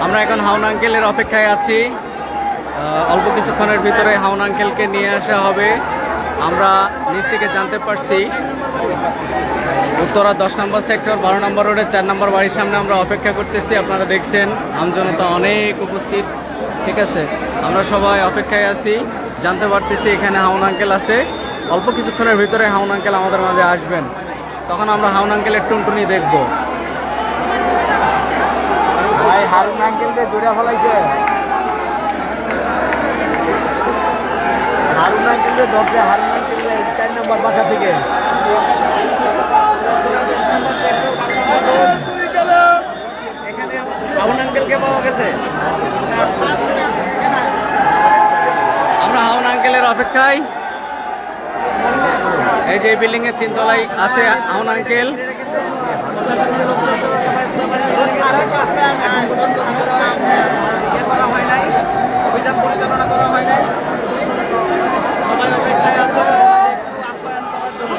আমরা এখন হাউন আঙ্কেলের অপেক্ষায় আছি। অল্প কিছুক্ষণের ভিতরে হাউন আঙ্কেলকে নিয়ে আসা হবে। আমরা নিচ থেকে জানতে পারছি উত্তরা 10 নম্বর সেক্টর 12 নম্বর রোডে 4 নম্বর বাড়ির সামনে আমরা অপেক্ষা করতেছি। আপনারা দেখছেন আমজনতা অনেক উপস্থিত, ঠিক আছে। আমরা সবাই অপেক্ষায় আছি, জানতে পারতেছি এখানে হাউন আঙ্কেল আছে। অল্প কিছুক্ষণের ভিতরে হাউন আঙ্কেল আমাদের মাঝে আসবেন, তখন আমরা হাউন আঙ্কেলের টুনটুনি দেখবো। ভাই হারুন আঙ্কেলকে দৌড়া ফেলাইছে, হারুন আঙ্কেলকে ধরছে, হারুন আঙ্কেলকে 4 নম্বর বাসা থেকে। হাউন আঙ্কেলকে পাওয়া গেছে। আমরা হাউন আঙ্কেলের অপেক্ষায়। এই যে বিল্ডিং এর 3 তলায় আছে হাউন আঙ্কেল। অভিযান পরিচালনা করা হয় নাই, সবাই অপেক্ষায় আছে আপ্যায়ন করার জন্য।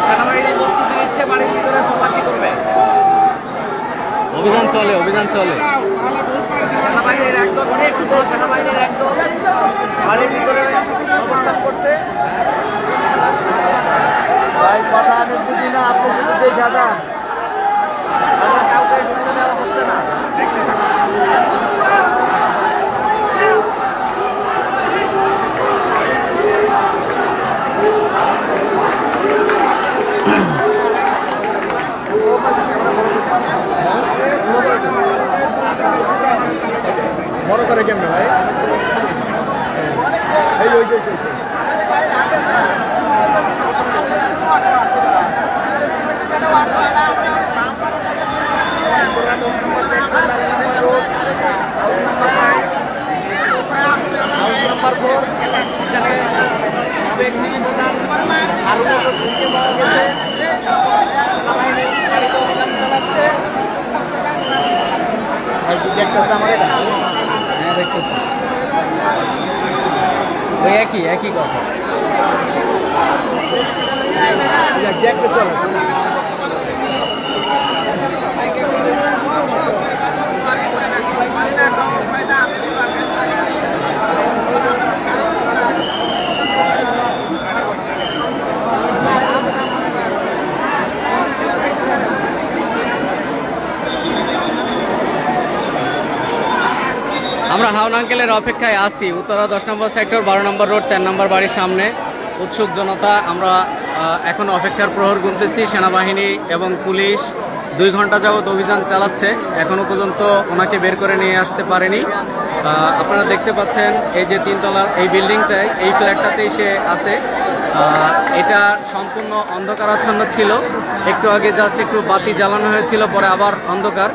সেনাবাহিনী প্রস্তুতি নিচ্ছে, বাড়ির ভিতরে তল্লাশি করবে। অভিযান চলে, অভিযান চলে। সেনাবাহিনীর একদল, সেনাবাহিনীর একদল বাড়ির ভিতরে অবস্থান করছে। ভাই কথা আমি বুঝি না, আপনি শুধু দেখা যান। কাউকে ঢুকতে দেওয়া হচ্ছে না। বড় করে কেমনে ভাই? এই ওই যে দেখতেছে আমার এটা। হ্যাঁ দেখতেছি, ওই একই একই কথা। দেখতে চলে আমরা হাউন আঙ্কেলের অপেক্ষায় আছি উত্তরা 10 নম্বর সেক্টর 12 নম্বর রোড 4 নম্বর বাড়ির সামনে। উৎসুক জনতা। আমরা এখন অপেক্ষার প্রহর গুনতেছি। সেনাবাহিনী এবং পুলিশ 2 ঘন্টা যাবৎ অভিযান চালাচ্ছে, এখনো পর্যন্ত ওনাকে বের করে নিয়ে আসতে পারেনি। আপনারা দেখতে পাচ্ছেন এই যে 3 তলার এই বিল্ডিংটায়, এই ফ্ল্যাটটাতেই সে আছে। এটা সম্পূর্ণ অন্ধকারাচ্ছন্ন ছিল, একটু আগে জাস্ট একটু বাতি জ্বালানো হয়েছিল, পরে আবার অন্ধকার।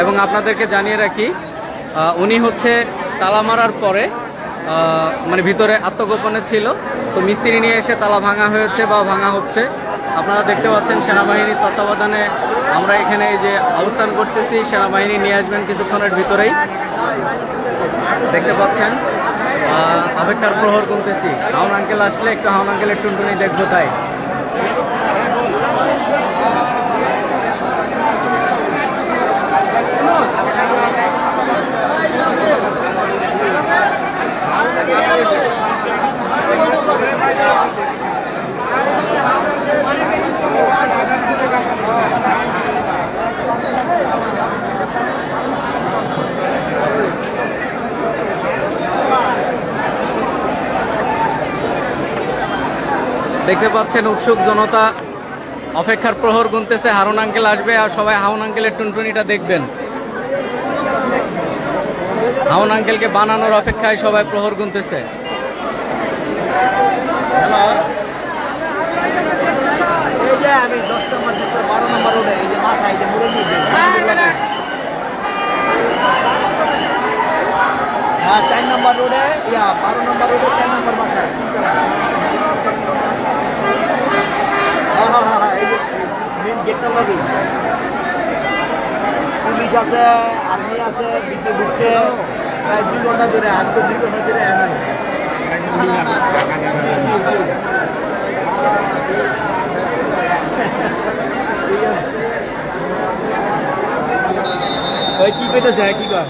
এবং আপনাদেরকে জানিয়ে রাখি, উনি হচ্ছে তালা মারার পরে মানে ভিতরে আত্মগোপনে ছিল, তো মিস্ত্রি নিয়ে এসে তালা ভাঙা হয়েছে বা ভাঙা হচ্ছে। আপনারা দেখতে পাচ্ছেন সেনাবাহিনীর তত্ত্বাবধানে আমরা এখানে এই যে অবস্থান করতেছি। সেনাবাহিনী নিয়ে আসবেন কিছুক্ষণের ভিতরেই, দেখতে পাচ্ছেন। অপেক্ষার প্রহর গুনতেছি। হাউন আঙ্কেল আসলে একটু হাউন আঙ্কেলের টুনটুনি দেখবো তাই। দেখতে পাচ্ছেন উৎসুক জনতা, অপেক্ষার প্রহর গুনতেছে। হারুন আঙ্কেল আসবে আর সবাই হাউন আঙ্কেলের টুনটুনিটা দেখবেন। হাউন আঙ্কেলকে বানানোর অপেক্ষায় সবাই প্রহর গুনতেছে। এই যে আমি 10 নম্বর সেক্টর 12 নম্বর রোডে, এই যে মাথা, এই যে মুড়ে নিয়ে হ্যাঁ 4 নম্বর রোডে, 12 নম্বর রোডে 4 নম্বর বাসায়। হ্যাঁ হ্যাঁ হ্যাঁ, এই যে মেন গেটটা লাগি পুলিশ আছে, আর্মি আছে, দিকে ঢুকছে প্রায় 2 ঘন্টা ধরে। আমি তো 2 ঘন্টা ধরে আনি ওই কি কইতেছে কি কর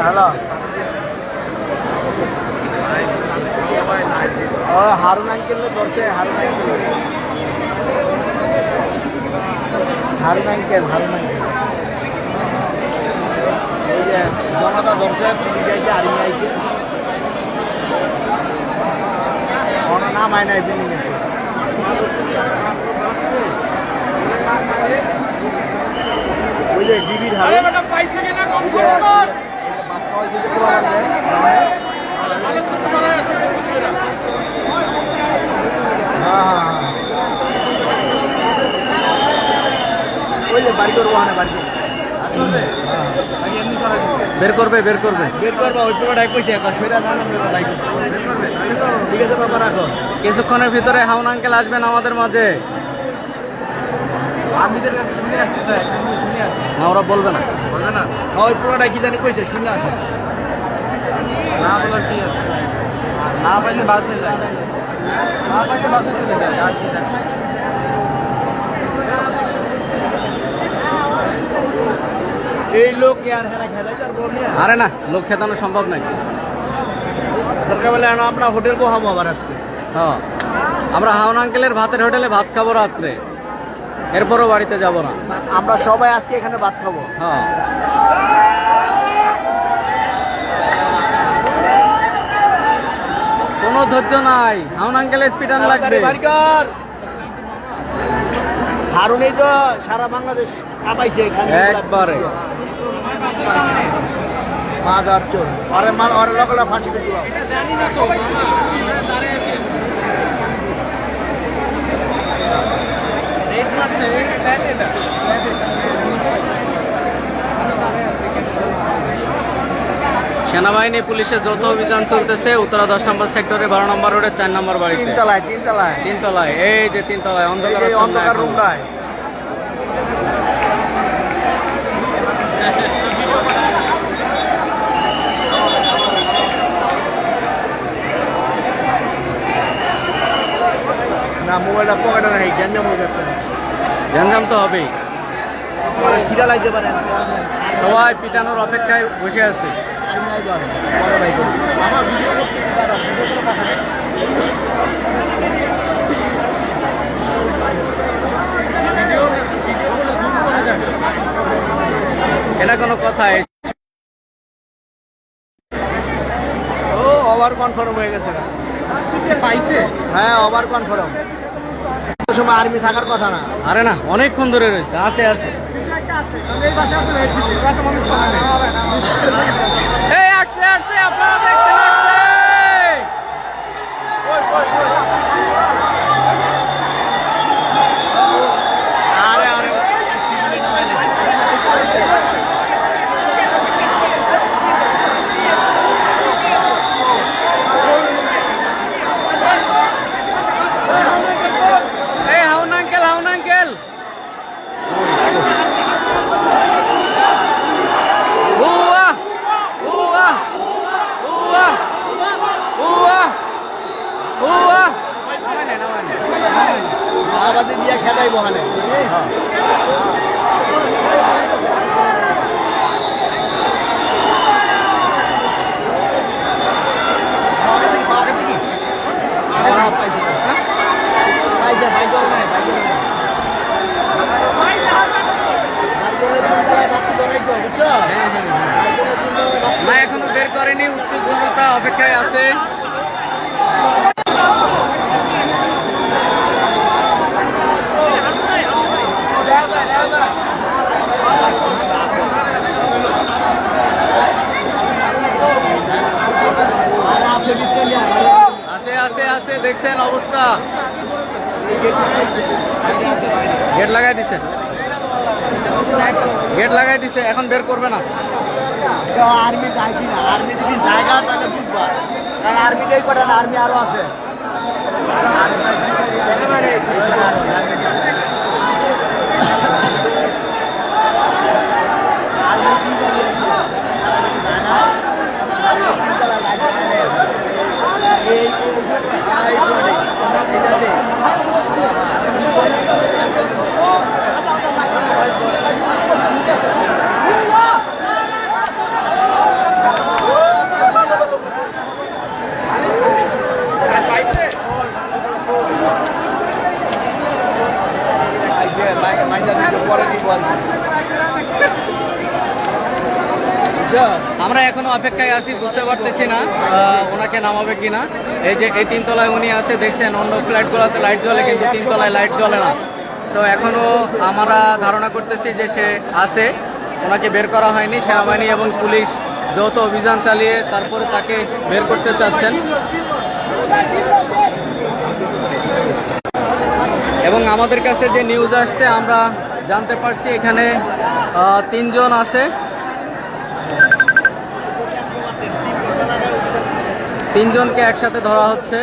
হ্যালো ও হারুন আঙ্কেল ধরছে হারুন আঙ্কেল এই যে জনতা ধরছে পুলিশ আইছে আর্মি আইছে কোনো নাম হয় নাই বিল্ডিং ওই যে ডিবির হারে ওই যে বাড়ি করবো হ্যাঁ বাড়ি বের করবে বের করবো ওই পুরোটাই পয়সা এখন সেটা জানাম ঠিক আছে বাবা রাখো কিছুক্ষণের ভিতরে হাউন আঙ্কেল আসবেন আমাদের মাঝে। আর্মিদের কাছে শুনে আসতে তো শুনে আসে না ওরা বলবে না ওই পুরোটাই কি জানি কইছে শুনে আসে না বলার কি আছে না পাইলে বাসে যায় না পাইলে বাসে চলে যায় আর কি জানি এই লোক আর হেরা খেলাই তার বল নিয়ে আরে না লোক খেতানো সম্ভব নাকি দরকার বলে আমরা হোটেল বহামো আবার আজকে হ্যাঁ আমরা হাউন আঙ্কেলের ভাতের হোটেলে ভাত খাবো রাত্রে, এরপরও বাড়িতে যাব না। আমরা সবাই আজকে এখানে ভাত খাবো। হ্যাঁ কোনো ধৈর্য নাই, হাউন আঙ্কেলের পিটান লাগবে। হারুনই তো সারা বাংলাদেশ কাঁপাইছে এখানে একবারে মাদার চোর আরে মাল আরে লগলা ফাঁসি দিল সেনাবাহিনী পুলিশের যৌথ অভিযান চলতেছে উত্তরা 10 নম্বর সেক্টরে 12 নম্বর রোডের 4 নম্বর বাড়িতে তিনতলায় এই যে তিনতলায় অন্ধকার রুমটায় না মোবাইলটা পকেটে নাই গ্যাঞ্জাম হয়ে যাচ্ছে গ্যাঞ্জাম তো হবেই, সিরা লাগতে পারে সবাই পিটানোর অপেক্ষায় বসে আছে। এটা কোনো কথা? ও ওভার কনফার্ম হয়ে গেছে পাইছে, হ্যাঁ ওভার কনফার্ম। সময় আর্মি থাকার কথা না। আরে না অনেকক্ষণ ধরে রয়েছে, আছে এই আসছে আপনারা দেখছেন আসছে। আরে আরে হাউন আঙ্কেল উয়া উয়া উয়া উয়া উয়া আমাদের দিয়ে খেলাই বহানে না এখনো বের করেনি, উত্তেজ জনতা অপেক্ষায় আছে। আছে দেখছেন অবস্থা, গেট লাগাই দিছে এখন বের করবে না। আর্মি যাইছি না, আর্মি যদি জায়গা তাহলে বুঝবা, কারণ আর্মিটাই করে না, আর্মি আরো আছে। আমরা এখনো অপেক্ষায় আছি, বুঝতে পারতেছি না ওনাকে নামাবে কিনা। এই যে এই তিনতলায় উনি আছে, দেখছেন অন্য ফ্ল্যাটগুলোতে লাইট জ্বলে, কিন্তু তিনতলায় লাইট জ্বলে না। সো এখনো আমরা ধারণা করতেছি যে সে আছে, ওনাকে বের করা হয়নি। সেনাবাহিনী এবং পুলিশ যৌথ অভিযান চালিয়ে তারপরে তাকে বের করতে চাচ্ছেন। এবং আমাদের কাছে যে নিউজ আসছে আমরা জানতে পারছি এখানে 3 জন আছে, 3 জনকে একসাথে ধরা হচ্ছে।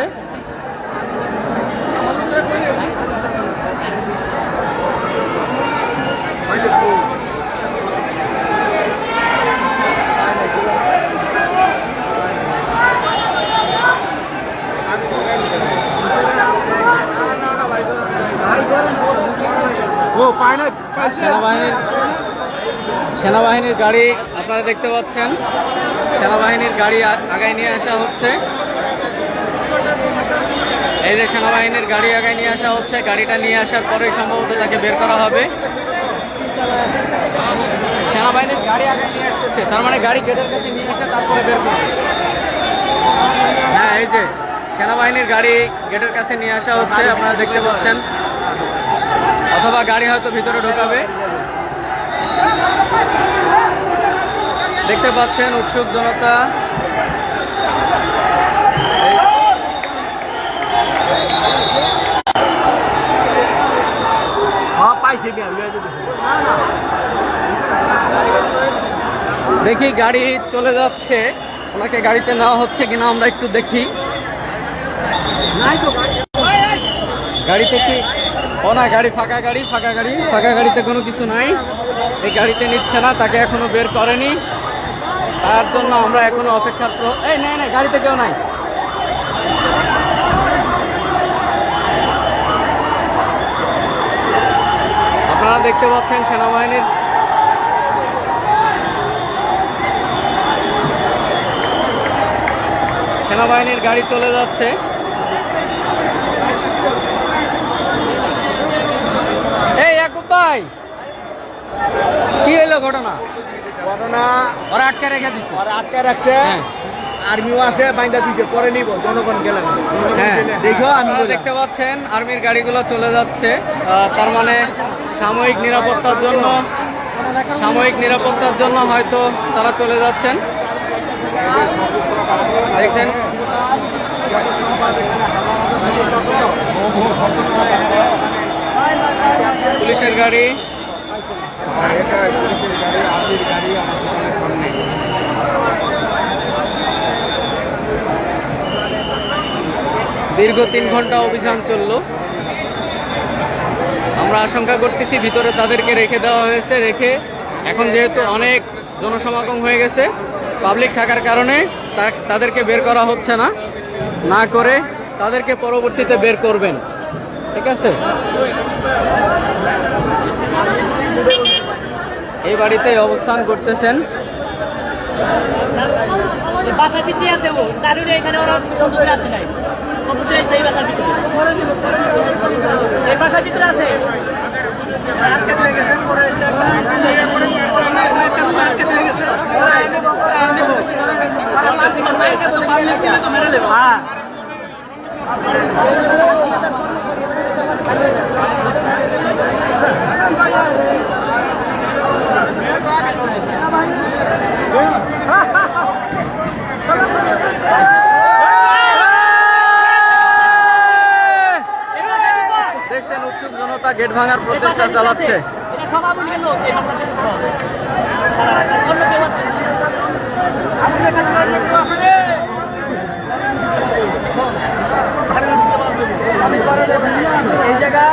সেনাবাহিনীর গাড়ি আপনারা দেখতে পাচ্ছেন, সেনাবাহিনীর গাড়ি আগায় নিয়ে আসা হচ্ছে। এই যে সেনাবাহিনীর গাড়ি আগায় নিয়ে আসা হচ্ছে, গাড়িটা নিয়ে আসার পরে সম্ভবত তাকে বের করা হবে। সেনাবাহিনীর গাড়ি আগায় নিয়ে আসতেছে, তার মানে গাড়ি গেটের কাছে নিয়ে আসে তারপরে বের করবে। হ্যাঁ, এই যে সেনাবাহিনীর গাড়ি গেটের কাছে নিয়ে আসা হচ্ছে, আপনারা দেখতে পাচ্ছেন। অথবা গাড়ি হয়তো ভিতরে ঢোকাবে। দেখতে পাচ্ছেন উৎসুক জনতা। দেখি গাড়ি চলে যাচ্ছে, ওনাকে গাড়িতে নেওয়া হচ্ছে কিনা আমরা একটু দেখি। গাড়িতে কি ও না, গাড়ি ফাঁকা, ফাঁকা গাড়িতে কোনো কিছু নাই। এই গাড়িতে নিচ্ছে না, তাকে এখনো বের করেনি। তার জন্য আমরা এখনো অপেক্ষার এই নাই, গাড়িতে কেউ নাই। আপনারা দেখতে পাচ্ছেন সেনাবাহিনীর গাড়ি চলে যাচ্ছে। এই ইয়াকুব ভাই, কি হইলো ঘটনা? ওরা আটকে রেখে দিচ্ছে, আটকে রাখছে। আর্মিও আছে, বাইন্দা দিতে পরে নিব, জনগণ গেলেন। হ্যাঁ, দেখো আমি দেখতে পাচ্ছেন আর্মির গাড়িগুলো চলে যাচ্ছে। তার মানে সাময়িক নিরাপত্তার জন্য হয়তো তারা চলে যাচ্ছেন। দেখছেন পুলিশের গাড়ি। দীর্ঘ 3 ঘন্টা অভিযান চললো। আমরা আশঙ্কা করতেছি ভিতরে তাদেরকে রেখে দেওয়া হয়েছে। এখন যেহেতু অনেক জনসমাগম হয়ে গেছে, পাবলিক থাকার কারণে তাদেরকে বের করা হচ্ছে না করে তাদেরকে পরবর্তীতে বের করবেন। ঠিক আছে, এই বাড়িতে অবস্থান করতেছেন। বাসার ভিতরে আছে, ও দারুণ এখানে ওরা সমস্যা আছে নাই, অবশ্যই সেই বাসার ভিতরে, এই বাসার ভিতরে আছে। হ্যাঁ, দেখছেন উৎসুক জনতা গেট ভাঙার প্রচেষ্টা চালাচ্ছে। এটা সভাপতির লোক, এই বাসার ভিতরে অন্য কেউ আছে। এই জায়গা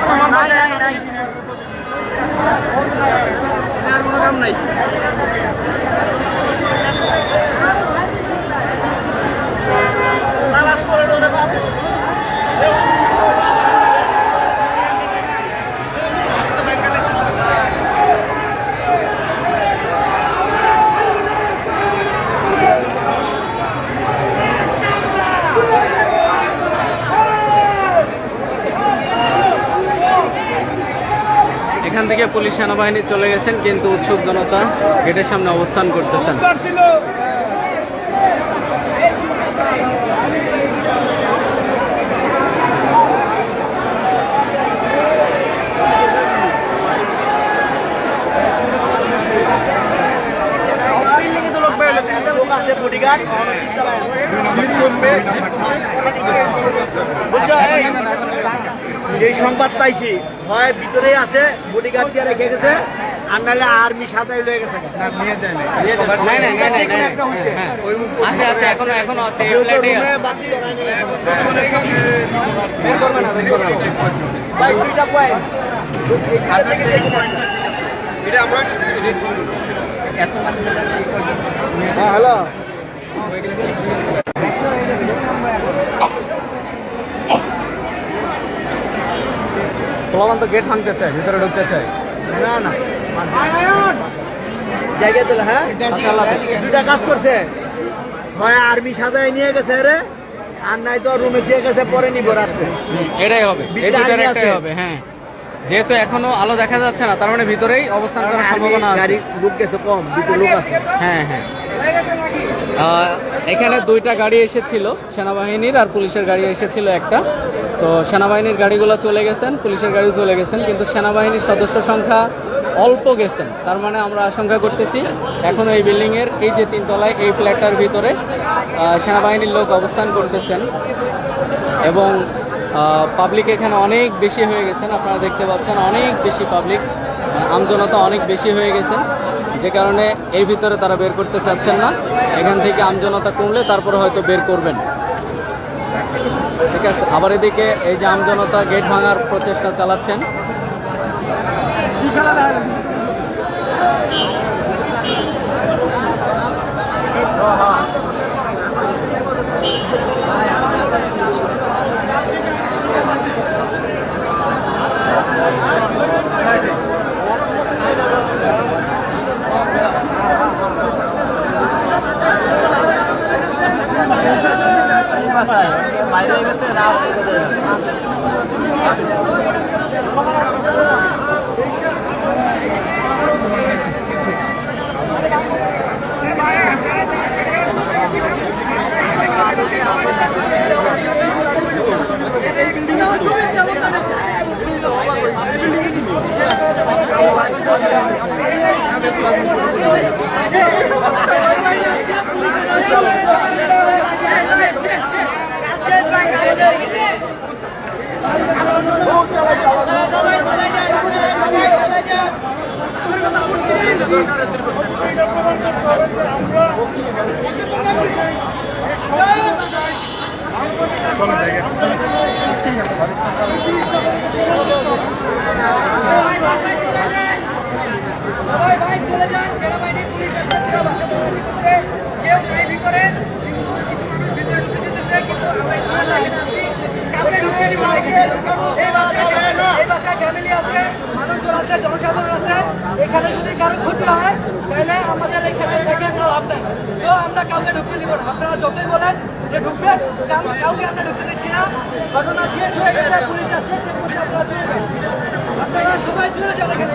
কোনো কাম নাই। এখান থেকে পুলিশ সেনাবাহিনী চলে গেছেন, কিন্তু উৎসুক জনতা গেটের সামনে অবস্থান করতেছেন। এই সংবাদ পাইছি হয় ভিতরে আছে, বডিগার্ড দিয়ে রেখে গেছে, আর নাহলে আর্মি সাথে লয়ে গেছে। নাই নাই নাই নাই নাই, হ্যাঁ, আছে আছে, এখনো এখনো আছে, এই ফ্ল্যাটেই আছে। বের করবে না, বের করবে না। ভাই দুইটা পয়েন্ট হ্যাঁ হ্যালো পোলাপান তো গেট ভাঙতে চায়, ভিতরে ঢুকতে চায়। না না জায়গা দিল। হ্যাঁ দুটা কাজ করছে, হয় আর্মি সাজায় নিয়ে গেছে রে, আর নাই তো রুমে দিয়ে গেছে, পরে নিব রাত্রে। এটাই হবে, এই দুটার একটাই হবে। হ্যাঁ, যেহেতু এখনো আলো দেখা যাচ্ছে না, তার মানে ভিতরেই অবস্থান করার সম্ভাবনা আছে। গাড়ি লোক গেছে কম, দুটো লোক আছে। হ্যাঁ হ্যাঁ, এখানে দুইটা গাড়ি এসেছিল, সেনাবাহিনীর আর পুলিশের গাড়ি এসেছিল একটা। তো সেনাবাহিনীর গাড়িগুলো চলে গেছেন, পুলিশের গাড়ি চলে গেছেন, কিন্তু সেনাবাহিনীর সদস্য সংখ্যা অল্প গেছেন। তার মানে আমরা আশঙ্কা করতেছি এখনো এই বিল্ডিংয়ের এই যে 3 তলায় এই ফ্ল্যাটটার ভিতরে সেনাবাহিনীর লোক অবস্থান করতেছেন, এবং পাবলিক এখানে অনেক বেশি হয়ে গেছেন। আপনারা দেখতে পাচ্ছেন অনেক বেশি পাবলিক, আমজনতা অনেক বেশি হয়ে গেছেন, যে কারণে এর ভিতরে তারা বের করতে চাচ্ছেন না। এখান থেকে আমজনতা কমলে তারপরে হয়তো বের করবেন। ঠিক আছে, আবার এদিকে এই যে আমজনতা গেট ভাঙার প্রচেষ্টা চালাচ্ছেন। বাইরে গেছে এখানে যদি কারো ক্ষতি হয় তাহলে আমাদের এখানে থেকে লাভ নেই। তো আমরা কাউকে ঢুকতে দিব না, আপনারা যতই বলেন যে ঢুকবেন, কাউকে আমরা ঢুকতে দিচ্ছি না। ঘটনা শেষ হয়ে গেছে, পুলিশ আসছে, চেক করছে, আপনারা চলে যান, আপনারা সবাই চলে যান এখানে।